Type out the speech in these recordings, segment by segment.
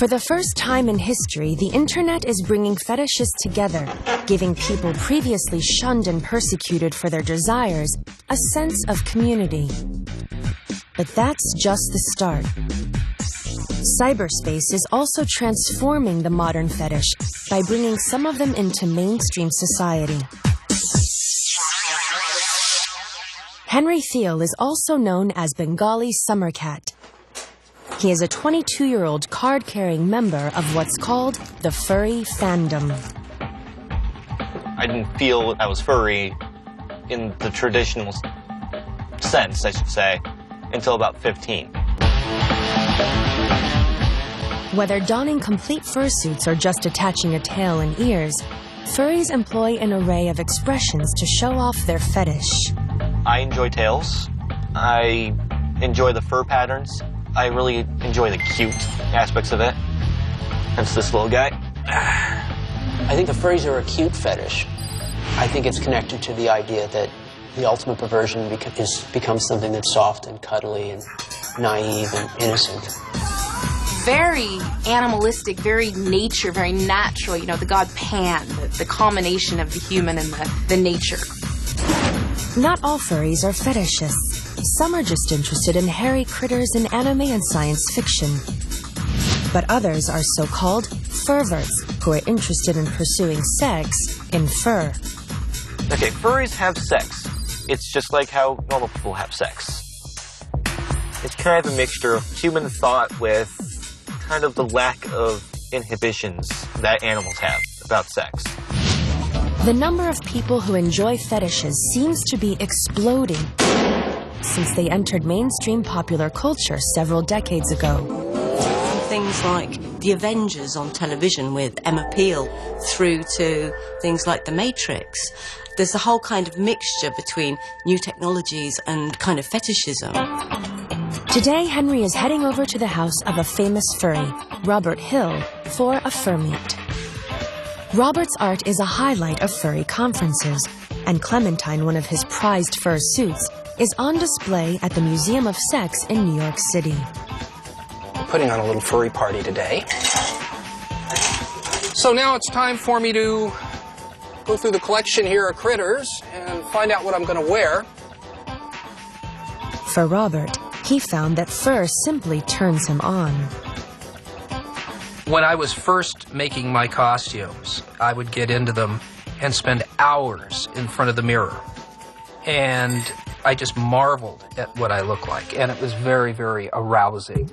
For the first time in history, the internet is bringing fetishes together, giving people previously shunned and persecuted for their desires a sense of community. But that's just the start. Cyberspace is also transforming the modern fetish by bringing some of them into mainstream society. Henry Thiel is also known as Bengali Summer Cat. He is a 22-year-old card-carrying member of what's called the furry fandom. I didn't feel I was furry in the traditional sense, I should say, until about 15. Whether donning complete fursuits or just attaching a tail and ears, furries employ an array of expressions to show off their fetish. I enjoy tails. I enjoy the fur patterns. I really enjoy the cute aspects of it. That's this little guy. I think the furries are a cute fetish. I think it's connected to the idea that the ultimate perversion becomes something that's soft and cuddly and naive and innocent. Very animalistic, very nature, very natural. You know, the god Pan, the combination of the human and the nature. Not all furries are fetishists. Some are just interested in hairy critters in anime and science fiction. But others are so-called furverts, who are interested in pursuing sex in fur. Okay, furries have sex. It's just like how normal people have sex. It's kind of a mixture of human thought with kind of the lack of inhibitions that animals have about sex. The number of people who enjoy fetishes seems to be exploding since they entered mainstream popular culture several decades ago. Things like The Avengers on television with Emma Peel through to things like The Matrix. There's a whole kind of mixture between new technologies and kind of fetishism. Today, Henry is heading over to the house of a famous furry, Robert Hill, for a fur meet. Robert's art is a highlight of furry conferences, and Clementine, one of his prized fur suits, is on display at the Museum of Sex in New York City. We're putting on a little furry party today. So now it's time for me to go through the collection here of critters and find out what I'm going to wear. For Robert, he found that fur simply turns him on. When I was first making my costumes, I would get into them and spend hours in front of the mirror. And I just marveled at what I look like, and it was very, very arousing.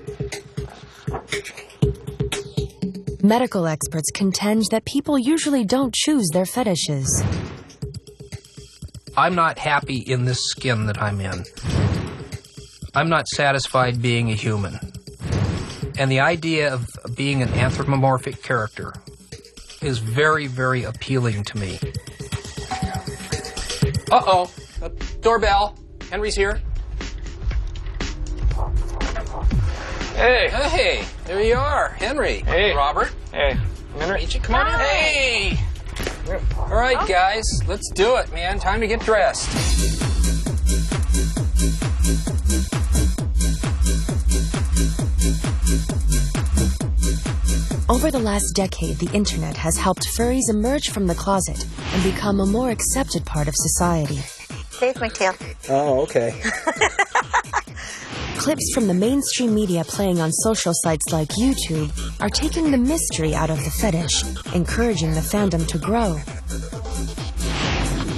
Medical experts contend that people usually don't choose their fetishes. I'm not happy in this skin that I'm in. I'm not satisfied being a human. And the idea of being an anthropomorphic character is very, very appealing to me. Uh-oh. Doorbell. Henry's here. Hey! Hey, there you are. Henry. Hey. Robert. Hey, Henry. Come on in. Hey! All right, guys. Let's do it, man. Time to get dressed. Over the last decade, the internet has helped furries emerge from the closet and become a more accepted part of society. There's my tail. Oh, okay. Clips from the mainstream media playing on social sites like YouTube are taking the mystery out of the fetish, encouraging the fandom to grow.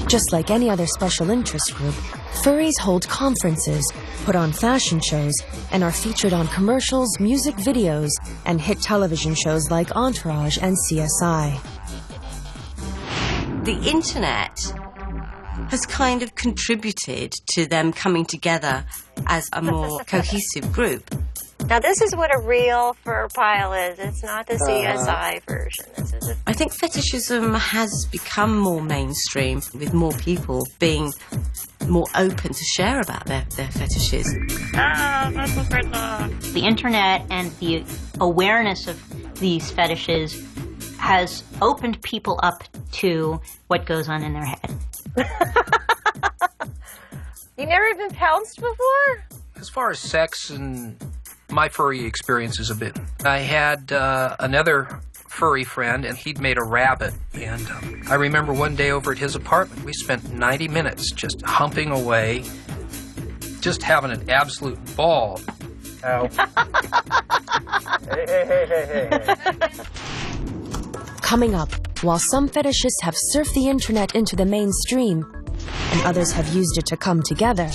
Just like any other special interest group, furries hold conferences, put on fashion shows, and are featured on commercials, music videos, and hit television shows like Entourage and CSI. The internet has kind of contributed to them coming together as a more cohesive group. Now, this is what a real fur pile is. It's not the CSI version. This is I think fetishism has become more mainstream, with more people being more open to share about their fetishes. The internet and the awareness of these fetishes has opened people up to what goes on in their head. You never been pounced before? As far as sex and my furry experiences have been. I had another furry friend, and he'd made a rabbit. And I remember one day over at his apartment, we spent 90 minutes just humping away, just having an absolute ball. Ow. Hey. Coming up, while some fetishists have surfed the internet into the mainstream, and others have used it to come together,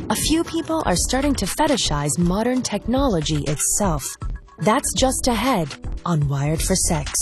a few people are starting to fetishize modern technology itself. That's just ahead on Wired for Sex.